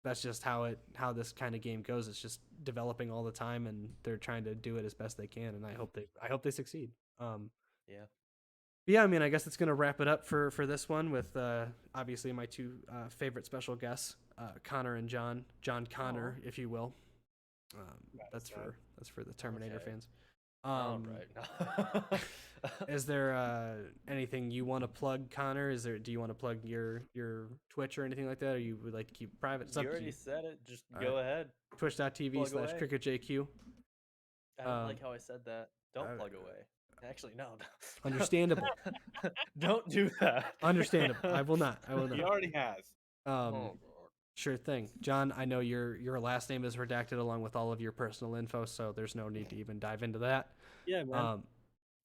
that's just how this kind of game goes. It's just developing all the time, and they're trying to do it as best they can, and I hope they succeed. Yeah. Yeah, I mean, I guess it's gonna wrap it up for this one with obviously my two favorite special guests, Connor and John Connor, if you will. That's for the Terminator Okay. fans. All right. Is there anything you want to plug, Connor? Do you want to plug your Twitch or anything like that, or you would like to keep private? It's You up to already you. said it. Just All go right. ahead. Twitch.tv Plug away. /CricketJQ. I don't like how I said that. Don't plug away. Actually, no. Understandable. Don't do that. Understandable. I will not. He already has. Oh, God. Sure thing. John, I know your last name is redacted along with all of your personal info, so there's no need to even dive into that. Yeah, man.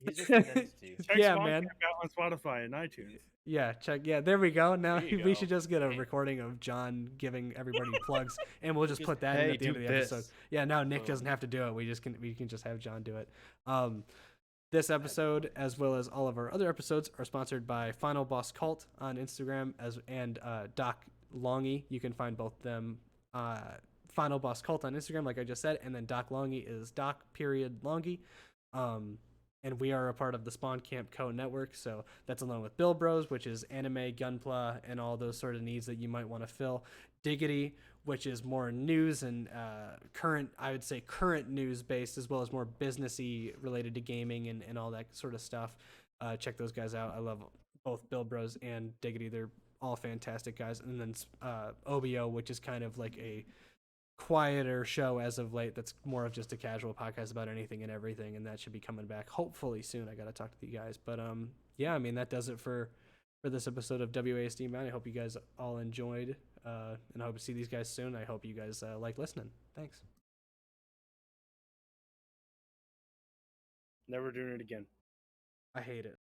He's just an entity. Check yeah, Swamp man. Camp out on Spotify and iTunes. Yeah, check. Yeah, there we go. Now There you we go. should just get a Damn. recording of John giving everybody plugs, and we'll just Just, put that in "Hey, at the end do of the episode. this." Yeah, now Nick Boom. doesn't have to do it. We can just have John do it. This episode, as well as all of our other episodes, are sponsored by Final Boss Cult on Instagram and Doc Longy. You can find both them. Final Boss Cult on Instagram, like I just said, and then Doc Longy is Doc.Longy. And we are a part of the Spawn Camp Co. network, so that's along with Bill Bros, which is anime, gunpla, and all those sort of needs that you might want to fill. Diggity, which is more news and current news based, as well as more businessy related to gaming and all that sort of stuff. Check those guys out. I love both Bill Bros and Diggity. They're all fantastic guys. And then OBO, which is kind of like a quieter show as of late, that's more of just a casual podcast about anything and everything, and that should be coming back hopefully soon. I gotta talk to you guys, but yeah, I mean, that does it for this episode of WASD, man. I hope you guys all enjoyed, and I hope to see these guys soon. I hope you guys like listening. Thanks. Never doing it again. I hate it.